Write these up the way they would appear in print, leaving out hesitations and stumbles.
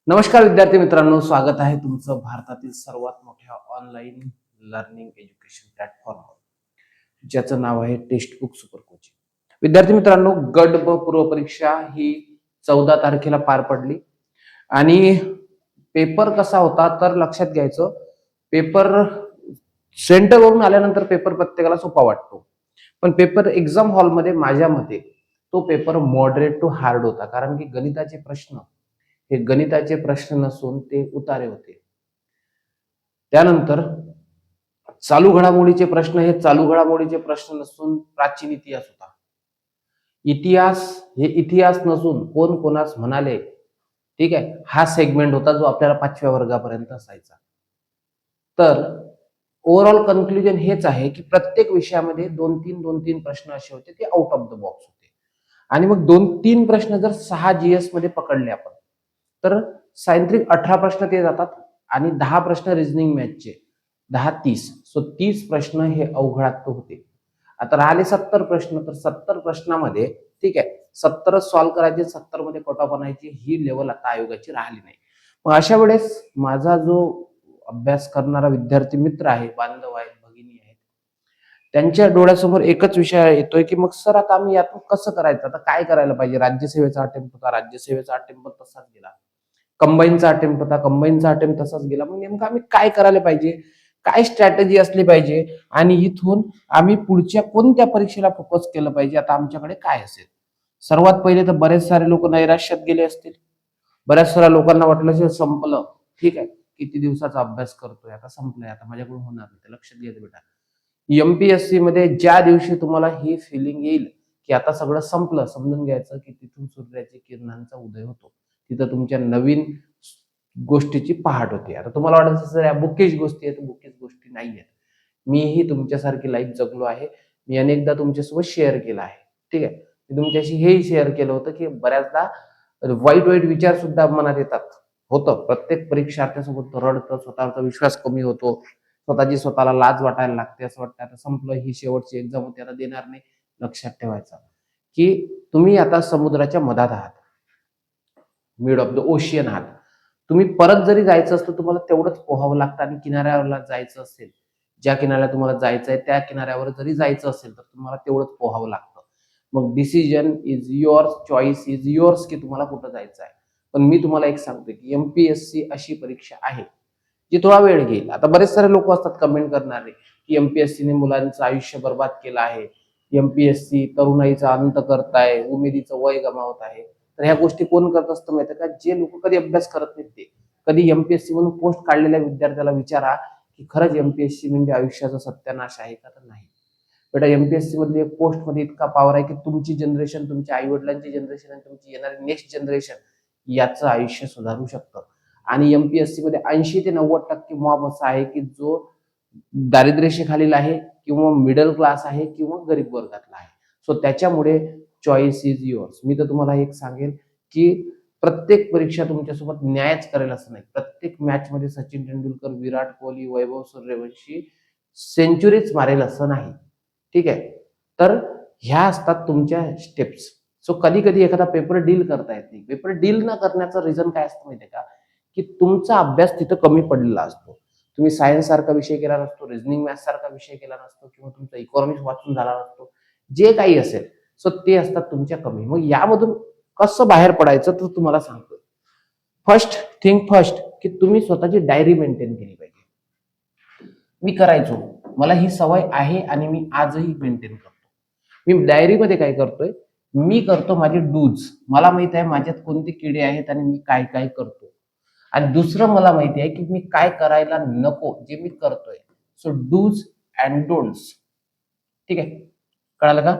नमस्कार विद्यार्थी मित्रांनो, स्वागत आहे तुमचं भारतातील सर्वात मोठ्या ऑनलाईन लर्निंग एज्युकेशन प्लॅटफॉर्मवर, ज्याचं नाव आहे टेक्स्टबुक सुपर कोचिंग. विद्यार्थी मित्रांनो, गट ब पूर्व परीक्षा ही 14 तारखेला पार पडली आणि पेपर कसा होता तर लक्षात घ्यायचं. पेपर सेंटरवरून आल्यानंतर पेपर प्रत्येकाला सोपा वाटतो, पण पेपर एक्झाम हॉलमध्ये माझ्या मते तो पेपर मॉडरेट टू हार्ड होता, कारण की गणिताचे प्रश्न नसून ते उतारे होते. त्यानंतर चालू घडामोडीचे प्रश्न हे चालू घडामोडीचे प्रश्न नसून प्राचीन इतिहास होता. इतिहास नसून कोण कोणास म्हणाले, ठीक आहे, हा सेगमेंट होता जो आपल्याला 5व्या वर्गापर्यंत असायचा. तर ओव्हरऑल कन्क्लुजन हेच आहे की प्रत्येक विषयामध्ये दोन तीन प्रश्न असे होते ते आउट ऑफ द बॉक्स होते. आणि मग 2-3 प्रश्न जर 6 जीएस मध्ये पकडले आपण, तर सायंत्रिक 18 प्रश्न ते जातात आणि 10 प्रश्न रिझनिंग मॅथचे, 10-30, सो 30 प्रश्न हे अवघडात होते. आता राहिले 70 प्रश्न, तर 70 प्रश्नामध्ये ठीक आहे 70 सॉल्व्ह करायचे, 70 मध्ये कट ऑफ आणायची, ही लेवल आता आयोगाची राहिली नाही. मग अशा वेळेस माझा जो अभ्यास करणारा विद्यार्थी मित्र आहे, बांधव आहेत, भगिनी आहेत, त्यांच्या डोळ्यासमोर एकच विषय येतोय की मग सर आता आम्ही यातून कसं करायचं, आता काय करायला पाहिजे. राज्यसेवेचा अटेम्प्ट होता, राज्यसेवेचा अटेम्प्ट तसाच गेला. कंबाईनचा अटेम्प्ट होता, कंबाईनचा अटेम्प्ट तसाच गेला. मग नेमकं आम्ही काय करायला पाहिजे, काय स्ट्रॅटेजी असली पाहिजे आणि इथून आम्ही पुढच्या कोणत्या परीक्षेला फोकस केलं पाहिजे, आता आमच्याकडे काय असेल. सर्वात पहिले तर बरेच सारे लोक नैराश्यात गेले असतील. बऱ्याच साऱ्या लोकांना वाटलं असेल संपलं, ठीक आहे, किती दिवसाचा अभ्यास करतोय, आता संपलंय, आता माझ्याकडून होणार नाही. लक्षात घ्यायचं बेटा, एमपीएससी मध्ये ज्या दिवशी तुम्हाला ही फिलिंग येईल की आता सगळं संपलं, समजून घ्यायचं की तिथून सूर्याच्या किरणांचा उदय होतो. तिथं तुमच्या नवीन गोष्टीची पहाट होते. आता तुम्हाला वाटत असेल या बुकिश गोष्टी आहेत, बुकिश गोष्टी नाही आहेत. मीही तुमच्यासारखी लाईफ जगलो आहे, मी अनेकदा तुमच्यासोबत शेअर केला आहे, ठीक आहे. मी तुमच्याशी हेही शेअर केलं होतं की बऱ्याचदा वाईट वाईट विचार सुद्धा मनात येतात. होतं, प्रत्येक परीक्षार्थ्यासोबत रडतं, स्वतःचा विश्वास कमी होतो, स्वतःला लाज वाटायला लागते, असं वाटतं आता संपलं, ही शेवटची एक्झाम होती, आता देणार नाही. लक्षात ठेवायचं की तुम्ही आता समुद्राच्या मधात आहात, मिड ऑफ द ओशियन आहात. तुम्ही परत जरी जायचं असतं तुम्हाला तेवढंच पोहावं लागतं, आणि किनाऱ्यावरला जायचं असेल, ज्या किनाऱ्याला तुम्हाला जायचं आहे त्या किनाऱ्यावर जरी जायचं असेल तर तुम्हाला तेवढंच पोहावं लागतं. मग decision is yours, choice is yours की तुम्हाला कुठं जायचं आहे. पण मी तुम्हाला एक सांगतो की एमपीएससी अशी परीक्षा आहे जी थोडा वेळ घेईल. आता बरेच सारे लोक असतात कमेंट करणारे की एमपीएससीने मुलांचं आयुष्य बर्बाद केलं आहे, एमपीएससी तरुणाईचा अंत करताय, उमेदीचं वय गमावत आहे. तर ह्या गोष्टी कोण करत असतं माहिती का, जे लोक कधी अभ्यास करत नाहीत ते. कधी एमपीएससी म्हणून पोस्ट काढलेल्या विद्यार्थ्याला विचारा की खरंच एमपीएससी म्हणजे आयुष्याचा सत्यानाश आहे का, तर नाही. बेटा, एमपीएससी मधली एक पोस्ट मध्ये इतका पॉवर आहे की तुमची जनरेशन, तुमच्या आई वडिलांची जनरेशन आणि तुमची येणारी नेक्स्ट जनरेशन याचं आयुष्य सुधारू शकतं. आणि एमपीएससी मध्ये 80 ते 90% मॉब असा आहे की जो दारिद्र्यरेषेखालील आहे किंवा मिडल क्लास आहे किंवा गरीब वर्गातला आहे. सो त्याच्यामुळे चॉईस इज युअर्स. मी तर तुम्हाला एक सांगेन की प्रत्येक परीक्षा तुमच्यासोबत न्यायच करेल असं नाही. प्रत्येक मॅच मध्ये सचिन तेंडुलकर, विराट कोहली, वैभव सूर्यवंशी सेंचुरीच मारेल असं नाही, ठीक आहे. तर ह्या असतात तुमच्या स्टेप्स. सो कधी कधी एखादा पेपर डील करता येत नाही. पेपर डील न करण्याचं रिझन काय असतं माहितीये का, की तुमचा अभ्यास तिथं कमी पडलेला असतो. तुम्ही सायन्स सारखा विषय केला नसतो, रिझनिंग मॅथ सारखा विषय केला नसतो, किंवा तुमचा इकॉनॉमिक्स वाचून झाला नसतो, जे काही असेल. सो ते असतात तुमच्या कमी. मग यामधून कसं बाहेर पडायचं तर तुम्हाला सांगतो. फर्स्ट थिंग फर्स्ट की तुम्ही स्वतःची डायरी मेंटेन केली पाहिजे. मी करायचो, मला ही सवय आहे आणि मी आजही मेंटेन करतो. मी डायरीमध्ये काय करतोय, मी करतो माझे डूज. मला माहित आहे माझ्यात कोणते किडे आहेत आणि मी काय काय करतो. आणि दुसरं मला माहिती आहे की मी काय करायला नको, जे मी करतोय. सो डूज अँड डोंट्स, ठीक आहे, कळालं का.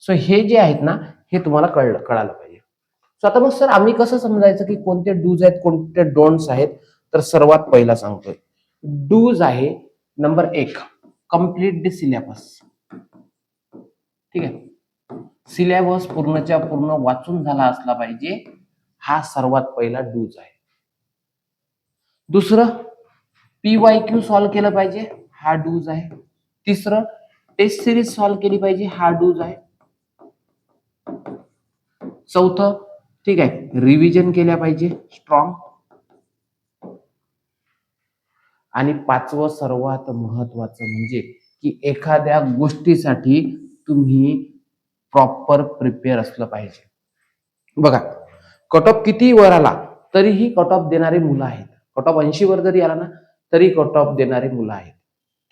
सो हे जे आहेत ना, हे तुम्हाला कळालं पाहिजे. सो आता मग सर आम्ही कसं समजायचं की कोणते डूज आहेत कोणते डोंट्स आहेत. तर सर्वात पहिला सांगतोय, डूज आहे नंबर 1, कम्प्लीट द सिलेबस, ठीक आहे. सिलेबस पूर्णच्या पूर्ण वाचून झाला असला पाहिजे, हा सर्वात पहिला डूज आहे. दुसरं, पीवायक्यू सॉल्व्ह केलं पाहिजे, हा डूज आहे. तिसरं, टेस्ट सिरीज सॉल्व्ह केली पाहिजे, हा डूज आहे. चौथं, ठीक आहे, रिव्हिजन केल्या पाहिजे स्ट्रॉंग. आणि पाचवं सर्वात महत्वाचं म्हणजे की एखाद्या गोष्टीसाठी तुम्ही प्रॉपर प्रिपेअर असलं पाहिजे. बघा, कट ऑफ किती वर आला तरीही कट ऑफ देणारी मुलं आहेत. कट ऑफ 80 वर जरी आला ना तरी कट ऑफ देणारी मुलं आहेत.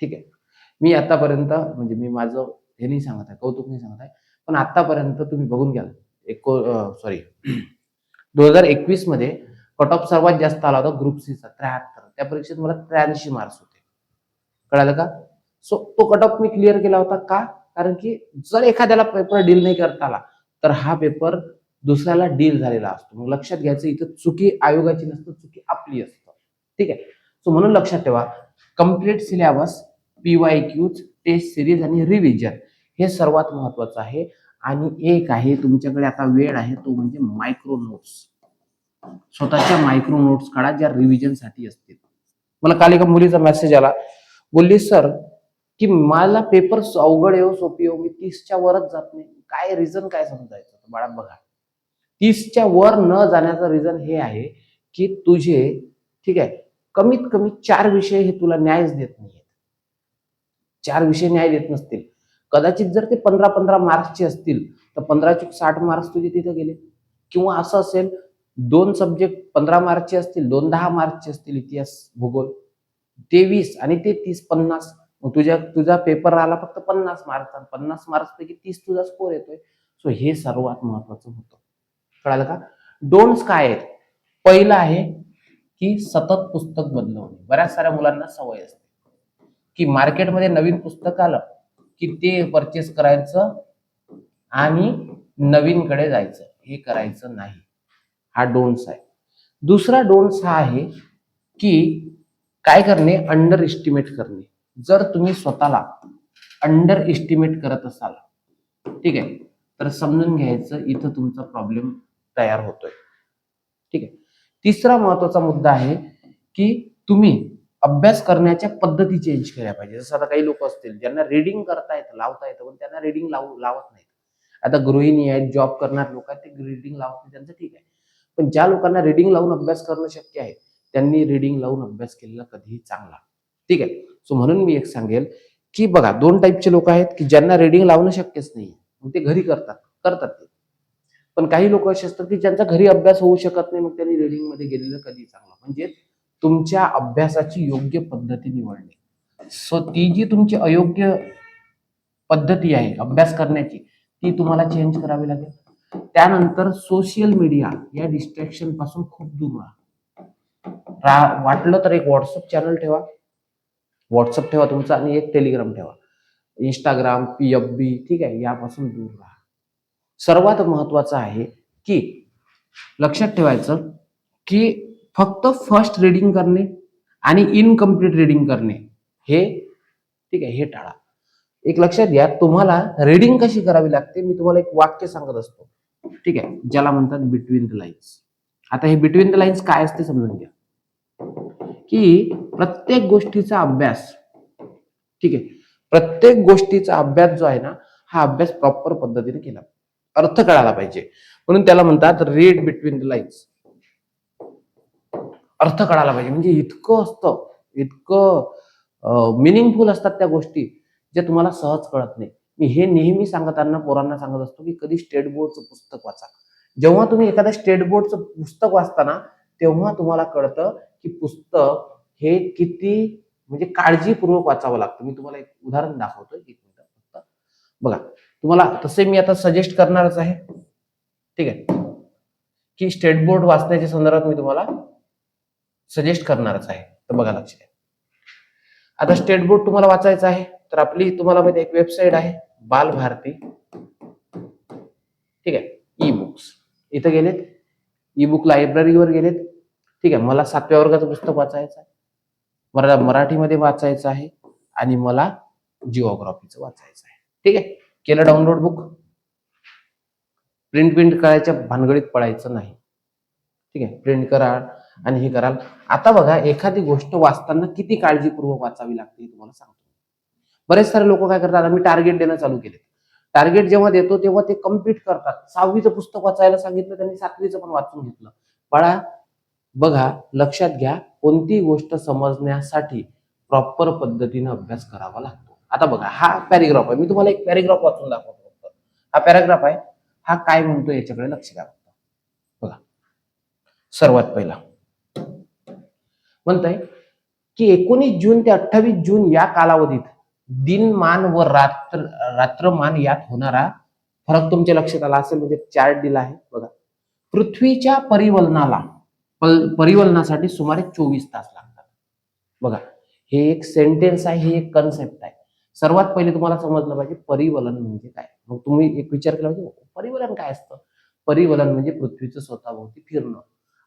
ठीक आहे. मी आतापर्यंत म्हणजे मी माझं हे नाही सांगत आहे, कौतुक नाही सांगत आहे, पण आतापर्यंत तुम्ही बघून घ्याल सॉरी 2021 मध्ये कट ऑफ सर्वात जास्त आला होता ग्रुप सीचा 73. त्या परीक्षेत मला 83 मार्क्स होते. कळालं का? सो तो कट ऑफ मी क्लिअर केला होता का? कारण की जर एखाद्याला पेपर डील नाही करता आला तर हा पेपर दुसऱ्याला डील झालेला असतो. मग लक्षात घ्यायचं, इथं चुकी आयोगाची नसतं, चुकी आपली असतं. ठीक आहे. सो म्हणून लक्षात ठेवा, complete syllabus, PYQs, test series आणि रिव्हिजन हे सर्वात महत्वाचं आहे. आणि एक आहे तुमच्याकडे आता वेळ आहे, तो म्हणजे मायक्रो नोट्स. स्वतःच्या मायक्रो नोट्स काढा ज्या रिव्हिजन साठी असतील. मला काल एका मुलीचा मेसेज आला, बोलली सर की मला पेपर अवघड येऊ सोपी येऊ मी 30च्या वरच जात नाही. काय रिझन काय समजायचं? बाळा बघा, 30च्या वर न जाण्याचं रिझन हे आहे की तुझे, ठीक आहे, कमीत कमी 4 विषय हे तुला न्यायच देत नाहीये. 4 विषय न्याय देत नसतील, कदाचित जर ते 15-15 मार्क्सचे असतील तर 15-60 मार्क्स तुझे तिथे गेले. किंवा असं असेल 2 सब्जेक्ट 15 मार्कचे असतील, 2 10 मार्कचे असतील, इतिहास भूगोल, ते 20 आणि ते 30-50. मग तुझा पेपर आला फक्त 50 मार्कचा, 50 मार्क्स पैकी 30 तुझा स्कोर येतोय. सो हे सर्वात महत्वाचं होतं. कळालं का? डोंट्स काय आहेत? पहिलं आहे की सतत पुस्तक बदलवणे. बऱ्याच साऱ्या मुलांना सवय असते की मार्केटमध्ये नवीन पुस्तक आलं की ते परचेस करायचं आणि नवीनकडे जायचं. हे करायचं नाही. हा डोंट्स आहे. दुसरा डोंट्स हा आहे की काय करणे? अंडर एस्टिमेट करणे. जर तुम्ही स्वतःला अंडर एस्टिमेट करत असाल, ठीक आहे, तर समजून घ्यायचं इथं तुमचा प्रॉब्लेम तयार होतोय. ठीक आहे. तिसरा महत्वाचा मुद्दा आहे की तुम्ही अभ्यास करण्याच्या पद्धती चेंज केल्या पाहिजे. जसं आता काही लोक असतील ज्यांना रीडिंग करता येतं, लावता येतं, पण त्यांना रीडिंग लावत नाहीत. आता गृहिणी आहेत, जॉब करणारे लोक आहेत, ते रीडिंग लावत नाही, त्यांचं ठीक आहे. पण ज्या लोकांना रीडिंग लावून अभ्यास करणं शक्य आहे त्यांनी रीडिंग लावून अभ्यास केलेला कधीही चांगला. ठीक आहे. सो म्हणून मी एक सांगेल की बघा, 2 टाईपचे लोक आहेत की ज्यांना रीडिंग लावणं शक्यच नाही, मग ते घरी करतात ते. पण काही लोक असे असतात की ज्यांचा घरी अभ्यास होऊ शकत नाही, मग त्यांनी रीडिंग मध्ये गेलेलं कधी चांगलं. म्हणजे तुमच्या अभ्यासाची योग्य पद्धती निवडणे. सो ती जी तुमची अयोग्य पद्धती आहे अभ्यास करण्याची, ती तुम्हाला चेंज करावी लागेल. त्यानंतर सोशल मीडिया या डिस्ट्रॅक्शन पासून खूप दूर राहा. वाटलं तर एक व्हॉट्सअप चॅनल ठेवा, व्हॉट्सअप ठेवा तुमचा, आणि एक टेलिग्राम ठेवा, इंस्टाग्राम, PFB, ठीक आहे, यापासून दूर राहा. सर्वात महत्वाचं आहे की लक्षात ठेवायचं की फक्त फर्स्ट रीडिंग करणे आणि इनकम्प्लीट रीडिंग करणे हे, ठीक आहे, हे टाळा. एक लक्षात घ्या, तुम्हाला रीडिंग कशी करावी लागते मी तुम्हाला एक वाक्य सांगत असतो, ठीक आहे, ज्याला म्हणतात बिटवीन द लाईन्स. आता हे बिटवीन द लाईन्स काय असते समजून घ्या की प्रत्येक गोष्टीचा अभ्यास, ठीक आहे, प्रत्येक गोष्टीचा अभ्यास जो आहे ना, हा अभ्यास प्रॉपर पद्धतीने केला, अर्थ कळायला पाहिजे. म्हणून त्याला म्हणतात रीड बिटवीन द लाईन्स. अर्थ कळायला पाहिजे. म्हणजे इतकं असतं, इतकं मिनिंगफुल असतात त्या गोष्टी जे तुम्हाला सहज कळत नाही. मी हे नेहमी सांगताना पोरांना सांगत असतो की कधी स्टेट बोर्डचं पुस्तक वाचा. जेव्हा तुम्ही एखाद्या स्टेट बोर्डचं पुस्तक वाचताना तेव्हा तुम्हाला कळतं की पुस्तक हे किती म्हणजे काळजीपूर्वक वाचावं लागतं. मी तुम्हाला एक उदाहरण दाखवतोय, एक मिनिट फक्त बघा. तुम्हाला तसे मी आता सजेस्ट करणारच आहे, ठीक आहे, की स्टेट बोर्ड वाचण्याच्या संदर्भात मी तुम्हाला सजेस्ट करणारच आहे. तर बघा, लक्ष द्या. आता स्टेट बोर्ड तुम्हाला वाचायचं आहे तर आपली तुम्हाला माहिती एक वेबसाईट आहे बालभारती, ठीक आहे, ई बुक्स. इथं गेलेत, ई बुक लायब्ररीवर गेलेत, ठीक आहे. मला 7व्या वर्गाचं पुस्तक वाचायचं आहे, मला मराठीमध्ये वाचायचं आहे आणि मला जिओग्राफीचं वाचायचं आहे, ठीक आहे. केलं डाउनलोड बुक. प्रिंट करायच्या भानगडीत पडायचं नाही, ठीक आहे. प्रिंट करा आणि हे कराल. आता बघा, एखादी गोष्ट वाचताना किती काळजीपूर्वक वाचावी लागते तुम्हाला सांगतो. बरेच सारे लोक काय करतात, आम्ही टार्गेट देणं चालू केले. टार्गेट जेव्हा देतो तेव्हा ते कम्प्लीट करतात. 6वीचं पुस्तक वाचायला सांगितलं त्यांनी 7वीचं पण वाचून घेतलं. बाळा बघा, लक्षात घ्या, कोणती गोष्ट समजण्यासाठी प्रॉपर पद्धतीने अभ्यास करावा लागतो. आता बघा, हा पॅरेग्राफ आहे, मी तुम्हाला एक पॅरेग्राफ वाचून दाखवतो फक्त. हा पॅरेग्राफ आहे, हा काय म्हणतो याच्याकडे लक्ष द्या. बघा, सर्वात पहिला म्हणतंय की 19 जून ते 28 जून या कालावधीत दिनमान व रात्रमान यात होणारा फरक तुमच्या लक्षात आला असेल. म्हणजे चार्ट दिला आहे बघा. पृथ्वीच्या परिवलनासाठी सुमारे 24 तास लागतात. बघा, हे एक सेंटेन्स आहे, हे एक कन्सेप्ट आहे. सर्वात पहिले तुम्हाला समजलं पाहिजे परिवलन म्हणजे काय. मग तुम्ही एक विचार केला पाहिजे, परिवलन काय असतं. परिवलन म्हणजे पृथ्वीचं स्वतःभोवती फिरणं,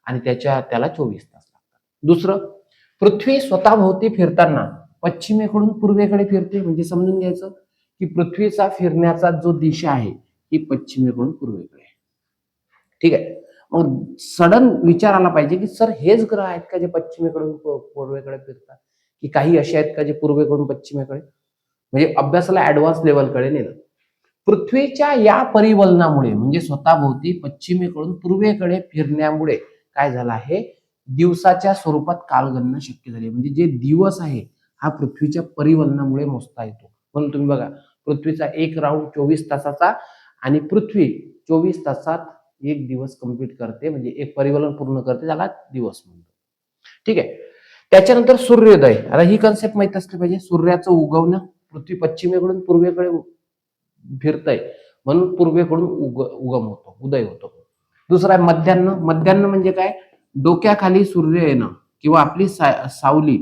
आणि त्याला 24 तास लागतात. दुसरं, पृथ्वी स्वतःभोवती फिरताना पश्चिमेकडून पूर्वेकडे फिरते. म्हणजे समजून घ्यायचं की पृथ्वीचा फिरण्याचा जो दिशा आहे ही पश्चिमेकडून पूर्वेकडे आहे. ठीक आहे. मग सडन विचार आला पाहिजे की सर हेच ग्रह आहेत का जे पश्चिमेकडून पूर्वेकडे फिरतात, की काही असे आहेत का जे पूर्वेकडून पश्चिमेकडे. म्हणजे अभ्यासाला ऍडव्हान्स लेवलकडे नेलं. पृथ्वीच्या या परिवलनामुळे म्हणजे स्वतःभोवती पश्चिमेकडून पूर्वेकडे फिरण्यामुळे काय झालं आहे, दिवसाच्या स्वरूपात कालगणना शक्य झाली. म्हणजे जे दिवस आहे हा पृथ्वीच्या परिवलनामुळे मोजता येतो. म्हणून तुम्ही बघा, पृथ्वीचा एक राऊंड 24 तासाचा, आणि पृथ्वी 24 तासात एक दिवस कंप्लीट करते, म्हणजे एक परिवलन पूर्ण करते, त्याला दिवस म्हणतो. ठीक आहे. त्याच्यानंतर सूर्योदय. आता ही कन्सेप्ट माहित असली पाहिजे. सूर्याचं उगवणं, पृथ्वी पश्चिमेकडून पूर्वेकडे फिरतय म्हणून पूर्वेकडून उगम होतो, उदय होतो. दुसरा आहे मध्यान्ह. मध्यान्ह म्हणजे काय, डोक्याखाली सूर्य येणं किंवा आपली सावली,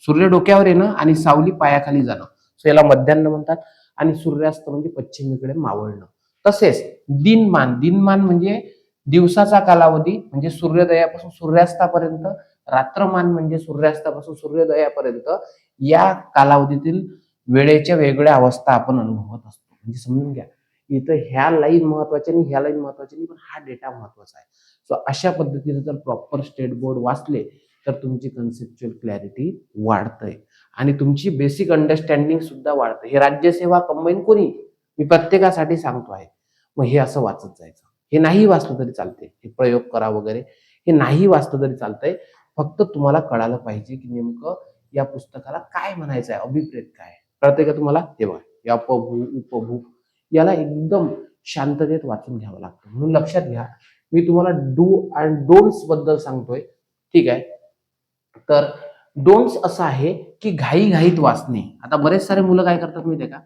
सूर्य डोक्यावर येणं आणि सावली पायाखाली जाणं, सो याला मध्यान्ह म्हणतात. आणि सूर्यास्त म्हणजे पश्चिमेकडे मावळणं. तसेच दिनमान. दिनमान म्हणजे दिवसाचा कालावधी, म्हणजे सूर्योदयापासून सूर्यास्तापर्यंत. रात्रमान म्हणजे सूर्यास्तापासून सूर्योदयापर्यंत या कालावधीतील वेळेच्या वेगळ्या अवस्था आपण अनुभवत असतो. म्हणजे समजून घ्या, इथं ह्या लाईन महत्वाच्या आणि ह्या लाईन महत्वाच्या, पण हा डेटा महत्वाचा आहे. सो अशा पद्धतीने जर प्रॉपर स्टेट बोर्ड वाचले तर तुमची कन्सेप्च्युअल क्लॅरिटी वाढतंय आणि तुमची बेसिक अंडरस्टँडिंग सुद्धा वाढते. हे राज्यसेवा कंबाईन कोणी, मी प्रत्येकासाठी सांगतो आहे. मग हे असं वाचत जायचं. हे नाही वाचलं तरी चालते, हे प्रयोग करा वगैरे, हे नाही वाचलं तरी चालतंय. फक्त तुम्हाला कळालं पाहिजे की नेमकं या पुस्तकाला काय म्हणायचं आहे, अभिप्रेत काय कळतंय का तुम्हाला. तेव्हा या अपभू उपभू याला एकदम शांततेत वाचून घ्यावं लागतं. म्हणून लक्षात घ्या, मी तुम्हाला डू अँड डोंट्स बद्दल सांगतोय. ठीक आहे. तर डोंट्स असं आहे की घाईघाईत वाचणे. आता बरेच सारे मुलं काय करतात माहितीये का,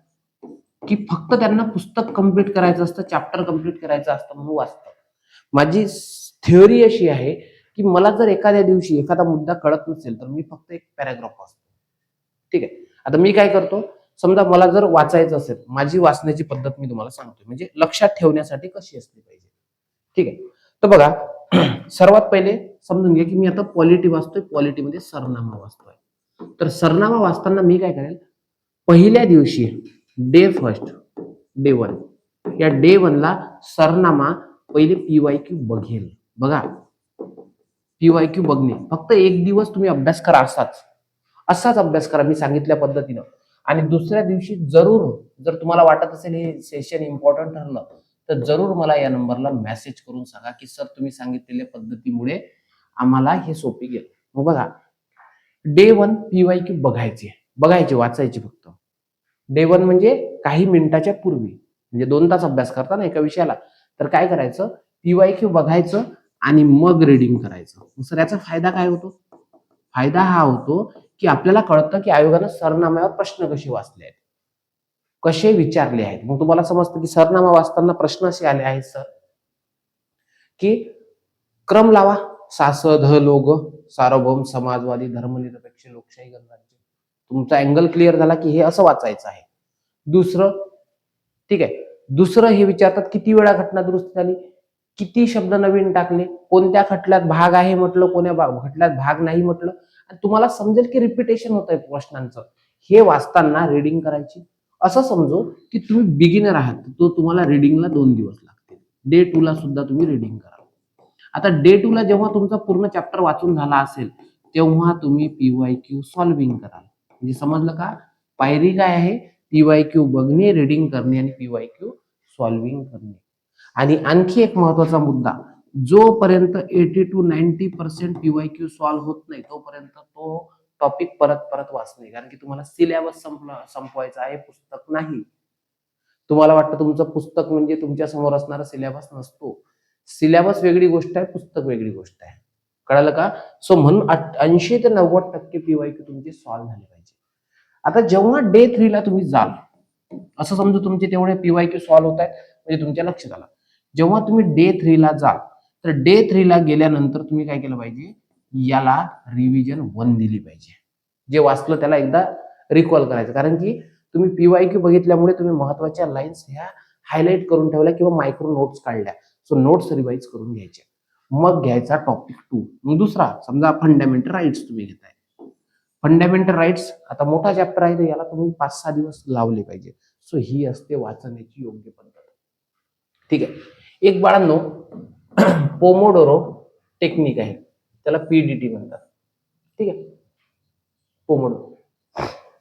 की फक्त त्यांना पुस्तक कंप्लीट करायचं असतं, चॅप्टर कंप्लीट करायचं असतं म्हणून वाचतात. माझी थिअरी अशी आहे की मला जर एखाद्या दिवशी एखादा मुद्दा कळत नसेल तर मी फक्त एक पॅराग्राफ वाचतो. ठीक आहे. आता मी काय करतो, समजा मला जर वाचायचं असेल, माझी वाचण्याची पद्धत मी तुम्हाला सांगतोय, म्हणजे लक्षात ठेवण्यासाठी कशी असली पाहिजे. ठीक आहे. तर बघा, सर्वात पहिले समजून घ्या की मी आता पॉलिटी वाचतोय, पॉलिटीमध्ये सरनामा वाचतोय. तर सरनामा वाचताना मी काय करेल, पहिल्या दिवशी डे फर्स्ट, डे वन, या डे वनला सरनामा पहिले PYQ बघेल. बघा, PYQ बघणे, फक्त एक दिवस तुम्ही अभ्यास करा, असाच अभ्यास करा मी सांगितल्या पद्धतीनं. आणि दुसऱ्या दिवशी जरूर, जर तुम्हाला वाटत असेल हे सेशन इम्पॉर्टंट ठरलं तर जरूर मला या नंबरला मेसेज करून सांगा की सर तुम्ही सांगितलेल्या पद्धतीमुळे आम्हाला हे सोपे गेलं. मग बघा, डे वन PYQ बघायचे, वाचायचे फक्त. डे वन म्हणजे काही मिनिटाच्या पूर्वी, म्हणजे 2 तास अभ्यास करता ना एका विषयाला, तर काय करायचं, PYQ बघायचं आणि मग रीडिंग करायचं. सर याचा फायदा काय होतो, फायदा हा होतो की आपल्याला कळतं की आयोगानं सरनाम्यावर प्रश्न कसे वाचले आहेत, कसे विचारले आहेत. मग तुम्हाला समजतं की सरनामा वाचताना प्रश्न असे आले आहेत सर की क्रम लावा, सास ध लोग, सार्वभौम, समाजवादी, धर्मनिरपेक्ष, लोकशाही, गणराज्य. तुमचा अँगल क्लिअर झाला की हे असं वाचायचं आहे. दुसरं, ठीक आहे, दुसरं हे विचारतात किती वेळा घटना दुरुस्ती झाली, किती शब्द नवीन टाकले, कोणत्या खटल्यात भाग आहे म्हटलं, कोणत्या खटल्यात भाग नाही म्हटलं. आणि तुम्हाला समजेल की रिपिटेशन होत आहे प्रश्नांचं. हे वाचताना रिडिंग करायची. असं समजू की तुम्ही बिगिनर आहात, तो तुम्हाला रिडिंगला 2 दिवस लागतील. डे 2 ला सुद्धा तुम्ही रिडिंग करा. आता डे 2 ला जेव्हा तुमचा पूर्ण चॅप्टर वाचून झाला असेल तेव्हा तुम्ही PYQ सॉल्विंग कराल. म्हणजे समजलं का, पायरी काय आहे, PYQ बघणे, रिडिंग करणे आणि PYQ सॉल्विंग करणे. आणि आणखी एक महत्वाचा मुद्दा, जोपर्यंत 80 to 90% PYQ सॉल्व्ह होत नाही तोपर्यंत तो टॉपिक परत परत वाचणे, कारण की तुम्हाला सिलेबस संपवायचा आहे, पुस्तक नाही. तुम्हाला वाटतं तुमचं पुस्तक म्हणजे तुमच्या समोर असणारा सिलेबस नसतो. सिलेबस वेगळी गोष्ट आहे, पुस्तक वेगळी गोष्ट आहे. कळालं का? सो म्हणून 80 ते 90% PYQ तुमचे सॉल्व्ह झाले पाहिजे. आता जेव्हा डे 3 ला तुम्ही जाल, असं समजू तुमचे तेवढे PYQ सॉल्व्ह होत आहेत, म्हणजे तुमच्या लक्षात आलं. जेव्हा तुम्ही डे 3 ला जाल, तर डे 3 ला गेल्यानंतर तुम्ही काय केलं पाहिजे, याला रिव्हिजन 1 दिली पाहिजे. जे वाचलं त्याला एकदा रिकॉल करायचं, कारण की तुम्ही PYQ बघितल्यामुळे तुम्ही महत्वाच्या लाईन्स ह्या हायलाइट करून ठेवल्या किंवा मायक्रो नोट्स काढल्या. सो नोट्स रिवाइज करून घ्यायच्या. मग घ्यायचा टॉपिक 2. मग दुसरा समजा फंडामेंटल राईट्स तुम्ही घेताय. फंडामेंटल राईट्स आता मोठा चॅप्टर आहे, तर याला तुम्ही 5-6 दिवस लावले पाहिजे. सो ही असते वाचण्याची योग्य पद्धत. ठीक आहे. एक बाळांनो पोमोडोरो टेक्निक आहे, त्याला PDT म्हणतात. ठीक आहे, पोमोडोरो.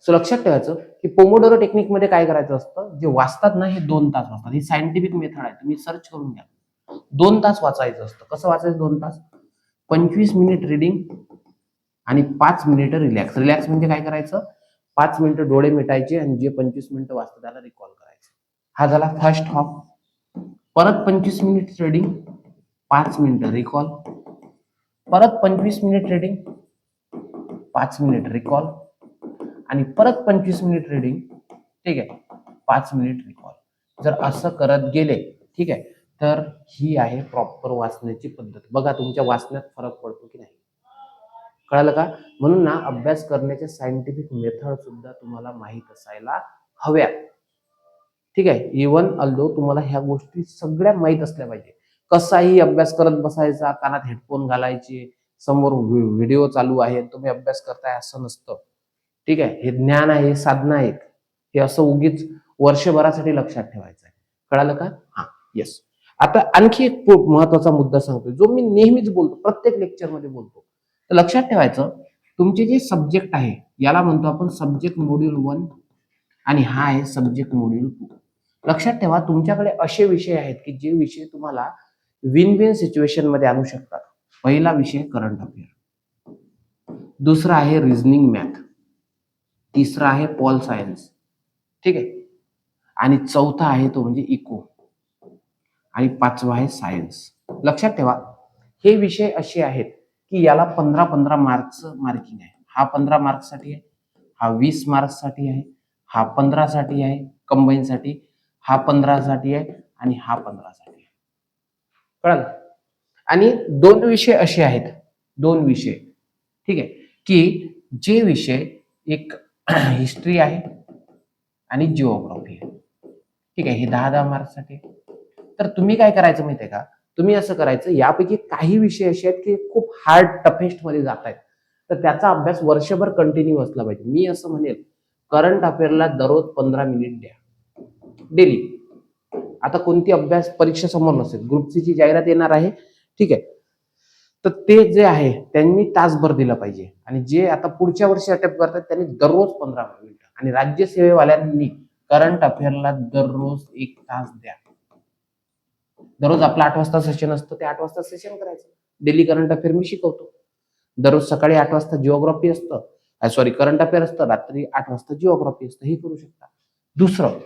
सो लक्षात ठेवायचं की पोमोडोरो टेक्निक मध्ये काय करायचं असतं, जे वाचतात ना हे 2 तास वाचतात. ही सायंटिफिक मेथड आहे, तुम्ही सर्च करून घ्या. 2 तास वाचायचं असतं. कसं वाचायचं 2 तास? 25 मिनिट रीडिंग आणि 5 मिनिटं रिलॅक्स. रिलॅक्स म्हणजे काय करायचं, 5 मिनिटं डोळे मिटायचे आणि जे 25 मिनिटं वाचतं त्याला रिकॉल करायचं. हा झाला फर्स्ट हाफ. परत 25 मिनिट रीडिंग, 5 मिनिटं रिकॉल, परत 25 मिनिट रीडिंग, 5 मिनिट रिकॉल आणि परत 25 मिनिट रीडिंग. ठीक आहे, 5 मिनिट रिकॉल. जर असं करत गेले, ठीक आहे, तर ही आहे प्रॉपर वाचण्याची पद्धत. बघा तुमच्या वाचण्यात फरक पडतो की नाही. कळालं का? म्हणून ना अभ्यास करण्याचे सायंटिफिक मेथड सुद्धा तुम्हाला माहित असायला हव्या. ठीक आहे, इवन अल्दो तुम्हाला ह्या गोष्टी सगळ्या माहित असल्या पाहिजे. कसाही अभ्यास करत बसायचा, कानात हेडफोन घालायचे, समोर व्हिडिओ चालू आहे, तुम्ही अभ्यास करताय असं नसतं. ठीक आहे, हे ज्ञान आहे, साधना आहेत. हे असं उगीच वर्षभरासाठी लक्षात ठेवायचं आहे. कळालं का? हा, येस. आता आणखी एक महत्वाचा मुद्दा सांगतोय, जो मी नेहमीच बोलतो, प्रत्येक लेक्चरमध्ये बोलतो. तर लक्षात ठेवायचं, तुमचे जे सब्जेक्ट आहे याला म्हणतो आपण सब्जेक्ट मॉड्यूल 1 आणि हा आहे सब्जेक्ट मॉड्यूल 2. लक्षात ठेवा, तुमच्याकडे असे विषय आहेत की जे विषय तुम्हाला विन विन सिच्युएशन मध्ये आणू शकतात. पहिला विषय करंट अफेअर, दुसरा आहे रिझनिंग मॅथ, तिसरा आहे पॉल सायन्स, ठीक आहे, आणि चौथा आहे तो म्हणजे इको, आणि पाचवा आहे सायन्स. लक्षात ठेवा, हे विषय असे आहेत की याला 15-15 मार्क्सचं मार्किंग आहे. हा 15 मार्क्ससाठी आहे, हा 20 मार्क्ससाठी आहे, हा 15 साठी आहे कंबाईन साठी, हा 15 साठी आहे आणि हा 15 साठी आहे. कळलं? आणि 2 विषय असे आहेत, 2 विषय, ठीक आहे, की जे विषय एक हिस्ट्री आहे आणि जिओग्राफी आहे. ठीक आहे, हे 10-10 मार्क्ससाठी आहे. तर तुम्ही काय करायचं माहितीये का, तुम्ही असं करायचं, यापैकी काही विषय असे आहेत की खूप हार्ड टफेस्ट मध्ये जात आहेत, तर त्याचा अभ्यास वर्षभर कंटिन्यू असला पाहिजे. मी असं म्हणेल, करंट अफेअरला दररोज 15 मिनिट द्या डेली. आता कोणती अभ्यास परीक्षा समोर नसेल, ग्रुप सी ची जाहिरात येणार आहे, ठीक आहे, तर ते जे आहे त्यांनी तासभर दिलं पाहिजे. आणि जे आता पुढच्या वर्षी अटेम्प्ट करतात त्यांनी दररोज 15 मिनिट. आणि राज्यसेवेवाल्यांनी करंट अफेअरला दररोज 1 तास द्या. दररोज आपलं 8 वाजता सेशन असतं, ते 8 वाजता सेशन करायचं. डेली करंट अफेअर मी शिकवतो. दररोज सकाळी 8 वाजता जिओग्राफी असतं, सॉरी करंट अफेअर असतं, रात्री 8 वाजता जिओग्राफी असतं. हे करू शकता. दुसरं,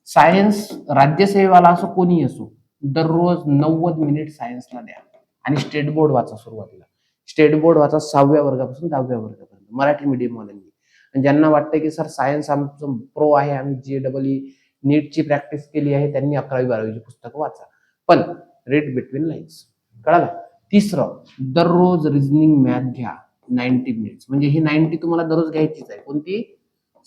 सायन्स राज्यसेवेवाला असो कोणी असो, दररोज 90 मिनिट सायन्सला द्या. आणि स्टेट बोर्ड वाचा सुरुवातीला. स्टेट बोर्ड वाचा 6व्या वर्गापासून 10व्या वर्गापर्यंत, मराठी मीडियम वाल्यांनी. आणि ज्यांना वाटतं की सर सायन्स आमचं प्रो आहे, आम्ही JEE नीटची प्रॅक्टिस केली आहे, त्यांनी 11वी-12वीची पुस्तकं वाचा. पण रीड बिटवीन लाईन्स. कळालं? तिसरं, दररोज रिझनिंग मॅथ घ्या 90 मिनिट्स. म्हणजे ही 90 तुम्हाला दररोज घ्यायचीच आहे. कोणती?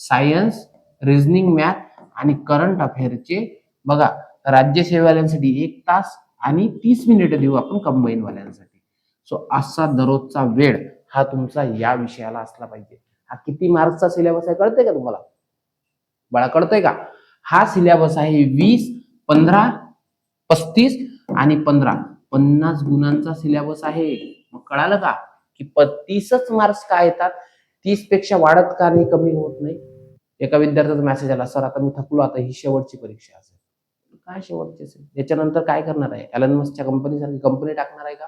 सायन्स, रिझनिंग मॅथ आणि करंट अफेअरचे. बघा, राज्यसेवेवाल्यांसाठी 1 तास आणि 30 मिनिटं देऊ आपण कंबाईन वाल्यांसाठी. सो असा दररोजचा वेळ हा तुमचा या विषयाला असला पाहिजे. हा किती मार्क्सचा सिलेबस आहे कळतंय का तुम्हाला? बाळा कळतंय का? हा सिलेबस आहे 20, 15, 35 आणि 15. 50 गुणांचा सिलेबस आहे. मग कळालं का की 30च मार्क्स का येतात? 30 पेक्षा वाढत का नाही, कमी होत नाही? एका विद्यार्थ्याचा मेसेज आला, सर आता मी थकलो, आता ही शेवटची परीक्षा असेल. काय शेवटचे याच्यानंतर काय करणार आहे? एलन मस्कच्या कंपनीसारखी कंपनी टाकणार आहे का?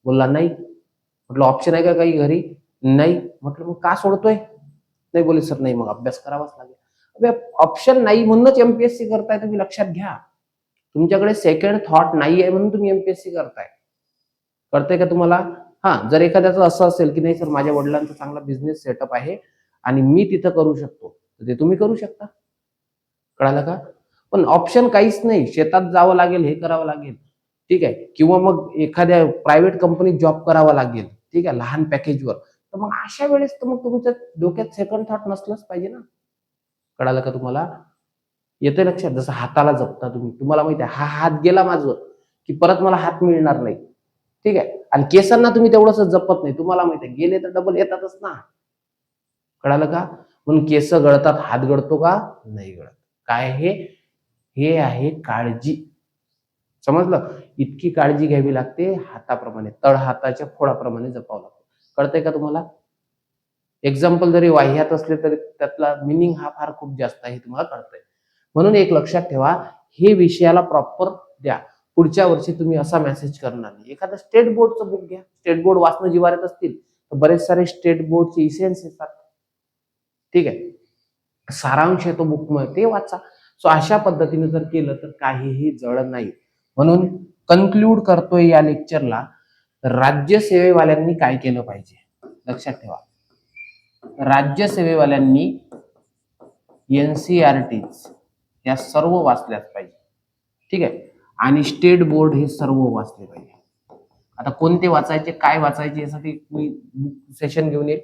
बोलला नाही. म्हटलं ऑप्शन आहे का काही घरी? नाही. म्हटलं मग का सोडतोय? नाही बोले सर नाही, मग अभ्यास करावाच लागेल. ऑप्शन नाही म्हणूनच एमपीएससी करताय, तुम्ही लक्षात घ्या. तुमच्याकडे सेकंड थॉट नाही आहे म्हणून तुम्ही एमपीएससी करताय. कळतंय का तुम्हाला? हा, जर एखाद्याचं असं असेल की नाही सर माझ्या वडिलांचा चांगला बिझनेस सेटअप आहे आणि मी तिथं करू शकतो, तर ते तुम्ही करू शकता. कळालं का? पण ऑप्शन काहीच नाही, शेतात जावं लागेल, हे करावं लागेल, ठीक आहे, किंवा मग एखाद्या प्रायव्हेट कंपनीत जॉब करावा लागेल, ठीक आहे, लहान पॅकेजवर. तर मग अशा वेळेस तर मग तुमच्या डोक्यात सेकंड थॉट नसलंच पाहिजे ना. कळालं का तुम्हाला? येते लक्षात? जसं हाताला जपता तुम्ही, तुम्हाला माहिती आहे हा हात गेला माझं की परत मला हात मिळणार नाही, ठीक आहे, आणि केसांना तुम्ही तेवढंच जपत नाही, तुम्हाला माहिती आहे गेले तर डबल येतातच ना. कळालं का? म्हणून केस गळतात, हात गळतो का? नाही गळत. काय हे आहे काळजी. समजलं? इतकी काळजी घ्यावी लागते, हाताप्रमाणे तळ हाताच्या फोडाप्रमाणे जपावं लागतं. कळतंय का तुम्हाला? एक्झाम्पल जरी वाह्यात असले तरी त्यातला मिनिंग हा फार खूप जास्त आहे, तुम्हाला कळतंय. म्हणून एक लक्षात ठेवा, हे विषयाला प्रॉपर द्या. पुढच्या वर्षी तुम्ही असा मेसेज करणार नाही. एखादं स्टेट बोर्डचं बुक घ्या. स्टेट बोर्ड वाचणं जिव्हार असतील तर बरेच सारे स्टेट बोर्डचे इसेन्स येतात, ठीक आहे, सारांश येतो बुक मध्ये, ते वाचा. सो अशा पद्धतीने जर केलं तर काहीही जड नाही. म्हणून कन्क्लूड करतोय या लेक्चरला, राज्यसेवेवाल्यांनी काय केलं पाहिजे लक्षात ठेवा. राज्यसेवेवाल्यांनी एनसीईआरटी या सर्व वाचल्याच पाहिजे, ठीक आहे, आणि स्टेट बोर्ड हे सर्व वाचले पाहिजे. आता कोणते वाचायचे, काय वाचायचे यासाठी मी सेशन घेऊन येईल,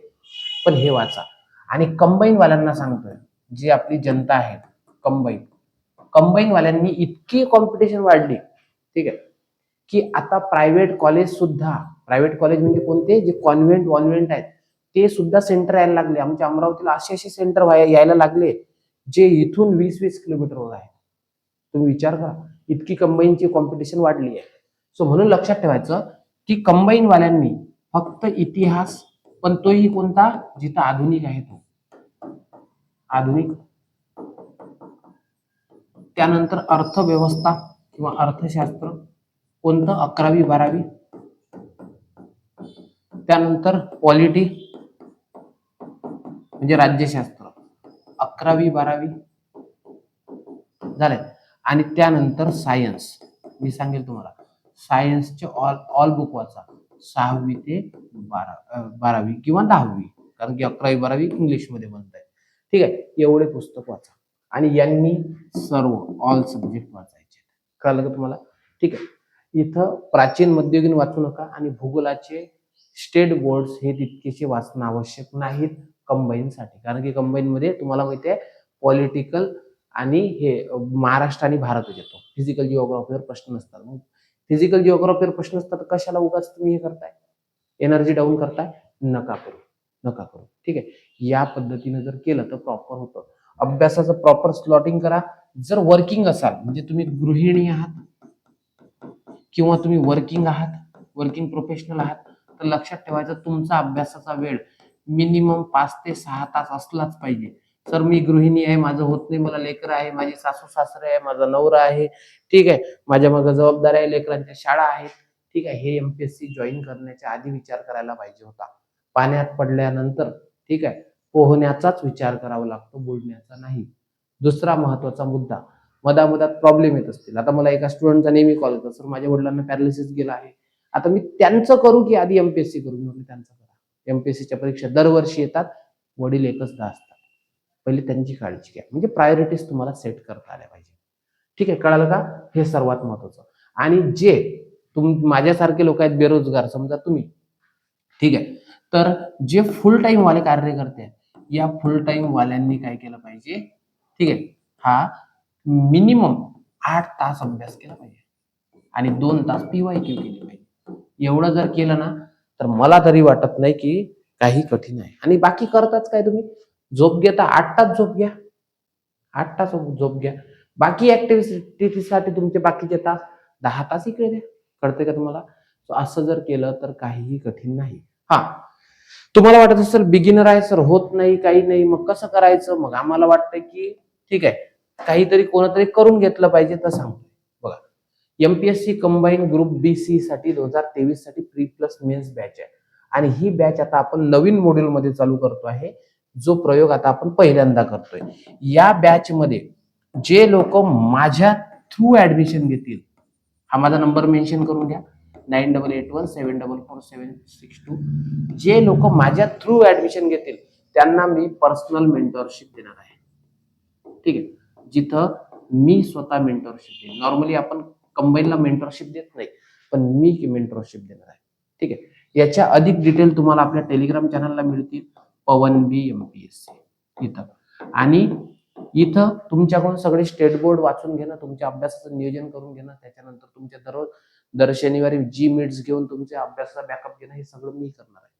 पण हे वाचा. आणि कंबाईन वाल्यांना सांगतोय, जी आपली जनता आहे, कंबाईन वाल्यांनी इतकी कॉम्पिटिशन वाढली, ठीक आहे, की आता प्रायव्हेट कॉलेज म्हणजे कोणते, जे कॉन्व्हेंट आहेत ते सुद्धा सेंटर यायला लागले. आमच्या अमरावतीला असे सेंटर यायला लागले जे इथून 20-20 किलोमीटरवर आहे. तुम्ही विचार करा, इतकी कंबाईनची कॉम्पिटिशन वाढली आहे. सो म्हणून लक्षात ठेवायचं की कंबाईन वाल्यांनी फक्त इतिहास, पण तोही कोणता, जिथं आधुनिक आहे तो आधुनिक, त्यानंतर अर्थव्यवस्था किंवा अर्थशास्त्र कोणतं, 11वी-12वी, त्यानंतर पॉलिटी म्हणजे राज्यशास्त्र 11वी-12वी झाले, आणि त्यानंतर सायन्स. मी सांगेल तुम्हाला सायन्सचे ऑल बुक वाचा, 6वी ते 12वी किंवा 10वी, कारण की 11वी-12वी इंग्लिश मध्ये बनत आहे, ठीक आहे, एवढे पुस्तक वाचा. आणि यांनी सर्व ऑल सब्जेक्ट वाचायचे. कळलं का तुम्हाला? ठीक आहे. इथं प्राचीन मध्ययुगीन वाचू नका, आणि भूगोलाचे स्टेट बोर्ड हे तितकेसे वाचणं आवश्यक नाहीत कंबाईनसाठी, कारण की कंबाईन मध्ये तुम्हाला माहिती आहे पॉलिटिकल आणि हे महाराष्ट्र आणि भारत येतो. फिजिकल जिओग्राफीवर प्रश्न नसतात. मग फिजिकल जिओग्राफीवर प्रश्न असतात, कशाला उगाच तुम्ही हे करताय, एनर्जी डाऊन करताय? नका करू, ठीक आहे. या पद्धतीने जर केलं तर प्रॉपर होतं. अभ्यासाचं प्रॉपर स्लॉटिंग करा. जर वर्किंग असाल, म्हणजे तुम्ही गृहिणी आहात किंवा तुम्ही वर्किंग प्रोफेशनल आहात, तर लक्षात ठेवायचं तुमचा अभ्यासाचा वेळ मिनिमम 5 ते 6 तास असलाच पाहिजे. सर मी गृहिणी आहे, माझं होत नाही, मला लेकर आहे, माझी सासू सासरे आहे, माझा नवरा आहे, ठीक आहे, माझ्या मागे जबाबदारी आहे, लेकरांच्या शाळा आहेत, ठीक आहे, हे एमपीएससी जॉईन करण्याच्या आधी विचार करायला पाहिजे होता. पाण्यात पडल्यानंतर, ठीक आहे, पोहण्याचाच विचार करावा लागतो, बुडण्याचा नाही. दुसरा महत्वाचा मुद्दा, मधामधात प्रॉब्लेम येत असतील. आता मला एका स्टुडंटचा नेहमी कॉल येतो, सर माझ्या वडिलांना पॅरालिसिस गेला आहे, आता मी त्यांचं करू की आधी एमपीएससी करू? मी त्यांचं करा. एमपीएससीच्या परीक्षा दरवर्षी येतात, वडील एकचदा असतात, पहिले त्यांची काळजी घ्या. म्हणजे प्रायोरिटीज तुम्हाला सेट करता आल्या पाहिजे, ठीक आहे, कळालं का? हे सर्वात महत्वाचं. आणि जे माझ्यासारखे लोक आहेत बेरोजगार, समजा तुम्ही, ठीक आहे, तर जे फुल टाइम वाले कार्यकर्ते आहेत, या फुल टाइम वाल्यांनी काय केलं पाहिजे, ठीक आहे, हा मिनिमम 8 तास अभ्यास केला पाहिजे आणि 2 तास पीवायक्यू केली पाहिजे. एवढं जर केलं ना, तर मला तरी वाटत नाही की काही कठीण आहे. आणि बाकी करताच काय तुम्ही, झोप घेता, 8 तास झोप घ्या, 8 तास झोप घ्या. बाकी ऍक्टिव्हिटीसाठी तुमचे बाकीचे तास 10 तास इकडे द्या. कळते का तुम्हाला? असं जर केलं तर काहीही कठीण नाही. हा, तुम्हाला वाटत असेल बिगिनर आहे सर, होत नाही, काही नाही, मग कसं करायचं? मग आम्हाला वाटतं की ठीक आहे, काहीतरी कोणतरी करून घेतलं पाहिजे, तर सांगतो. MPSC combine group B C साठी 2023 साठी प्री प्लस मेन्स बॅच आहे आणि ही बॅच आता आपण नवीन मॉड्यूल मध्ये चालू करतो आहे, जो प्रयोग आता आपण पहिल्यांदा करतोय. या बॅच मध्ये जे लोक माझ्या थ्रू ऍडमिशन घेतील, हा माझा नंबर मेन्शन करून घ्या, 9881744762. जे लोक माझ्या थ्रू ऍडमिशन घेतील त्यांना मी पर्सनल मेंटरशिप देणार आहे. ठीक आहे, जिथं मी स्वतः मेंटरशिप देईन. नॉर्मली आपण कंबाईनला मेंटरशिप देत नाही, पण मी मेंटरशिप देणार आहे. ठीक आहे, याच्या अधिक डिटेल तुम्हाला आपल्या टेलिग्राम चॅनलला मिळतील, पवन बी एमपीएससी इथं. आणि इथं तुमच्याकडून सगळे स्टेट बोर्ड वाचून घेणं, तुमच्या अभ्यासाचं नियोजन करून घेणं, त्याच्यानंतर तुमच्या दर शनिवारी जी मीट्स घेऊन तुमच्या अभ्यासाचा बॅकअप घेणं, हे सगळं मी करणार आहे.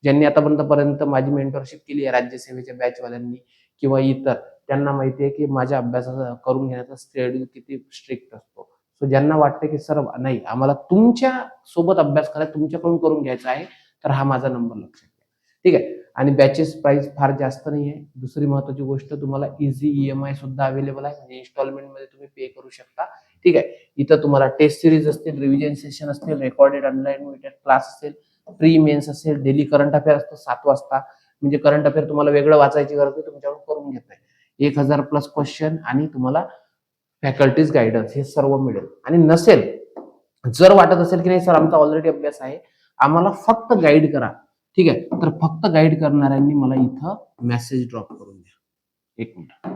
ज्यांनी आतापर्यंत माझी मेंटरशिप केली आहे राज्यसेवेच्या बॅचवाल्यांनी किंवा इतर, त्यांना माहिती आहे की माझ्या अभ्यासाचा करून घेण्याचा शेड्यूल किती स्ट्रिक्ट असतो. सो ज्यांना वाटतं की सर नाही आम्हाला तुमच्या सोबत अभ्यास करायचा, तुमच्याकडून करून घ्यायचा आहे, तर हा माझा नंबर लक्षात घ्या. ठीक आहे, आणि बॅचेस प्राइस फार जास्त नाही आहे. दुसरी महत्वाची गोष्ट, तुम्हाला इझी ईएमआय सुद्धा अवेलेबल आहे, म्हणजे इन्स्टॉलमेंट मध्ये तुम्ही पे करू शकता. ठीक आहे, इथं तुम्हाला टेस्ट सिरीज असतील, रिव्हिजन सेशन असतील, रेकॉर्डेड ऑनलाईन क्लास असेल, प्री मेन्स असेल, डेली करंट अफेअर असतो 7 वाजता. म्हणजे करंट अफेअर तुम्हाला वेगळं वाचायची गरज नाही, तुमच्याकडून करून घेत आहे. 1000+ क्वेश्चन आणि तुम्हाला फॅकल्टीज गायडन्स हे सर्व मिळेल. आणि नसेल, जर वाटत असेल की नाही सर आमचा ऑलरेडी अभ्यास आहे, आम्हाला फक्त गाईड करा, ठीक आहे, तर फक्त गाईड करणाऱ्यांनी मला इथं मेसेज ड्रॉप करून द्या. एक मिनिट.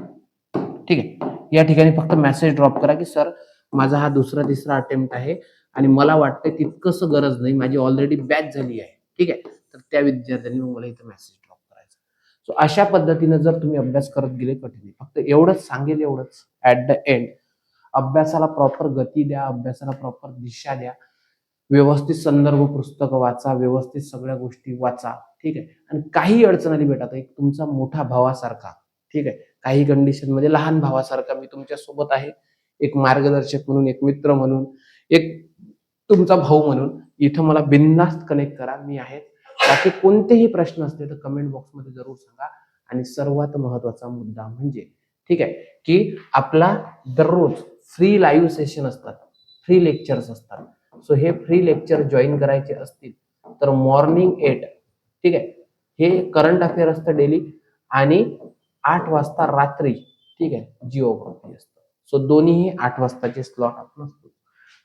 ठीक आहे, या ठिकाणी फक्त मेसेज ड्रॉप करा की सर माझा हा दुसरा तिसरा अटेम्प्ट आहे आणि मला वाटतं तितकंच गरज नाही, माझी ऑलरेडी बॅच झाली आहे. ठीक आहे, तर त्या विद्यार्थ्यांनी मला इथं मेसेज ड्रॉप करायचा. सो अशा पद्धतीने जर तुम्ही अभ्यास करत गेले, कठीण फक्त एवढंच सांगेल, एवढंच ऍट द एंड, अभ्यासाला प्रॉपर गती द्या, अभ्यासाला प्रॉपर दिशा द्या, व्यवस्थित संदर्भ पुस्तकं वाचा, व्यवस्थित सगळ्या गोष्टी वाचा. ठीक आहे, आणि काही अडचण आली बेटा, एक तुमचा मोठा भावासारखा, ठीक आहे, काही कंडिशन मध्ये लहान भावासारखा मी तुमच्या सोबत आहे, एक मार्गदर्शक म्हणून, एक मित्र म्हणून, एक तुमचा भाऊ म्हणून. इथं मला बिनधास्त कनेक्ट करा, मी आहे. बाकी कोणतेही प्रश्न असले तर कमेंट बॉक्समध्ये जरूर सांगा. आणि सर्वात महत्वाचा मुद्दा म्हणजे, ठीक आहे, की आपला दररोज फ्री लाईव्ह सेशन असतात, फ्री लेक्चर्स असतात. सो हे फ्री लेक्चर जॉईन करायचे असतील तर मॉर्निंग 8, ठीक आहे, हे करंट अफेअर असतं डेली, आणि 8 वाजता रात्री, ठीक आहे, जिओग्राफी असतं. सो दोन्ही 8 वाजताचे स्लॉट आपण असतो.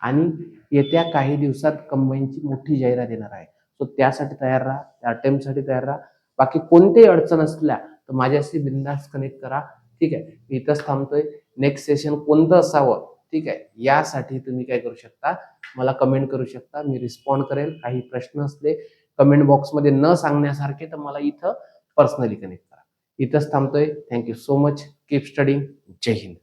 आणि येत्या काही दिवसात कंबाईनची मोठी जाहिरात येणार आहे, सो त्यासाठी तयार राहा, त्या अटेम्प्टसाठी तयार राहा. बाकी कोणतेही अडचण असल्या तर माझ्याशी बिनधास्त कनेक्ट करा. ठीक आहे, मी इथंच थांबतोय. नेक्स्ट सेशन कोणतं असावं, ठीक आहे, यासाठी तुम्ही काय करू शकता, मला कमेंट करू शकता, मी रिस्पॉन्ड करेल. काही प्रश्न असले कमेंट बॉक्समध्ये न सांगण्यासारखे तर मला इथं पर्सनली कनेक्ट करा. इथंच थांबतोय. Thank you so much. Keep studying. जय हिंद.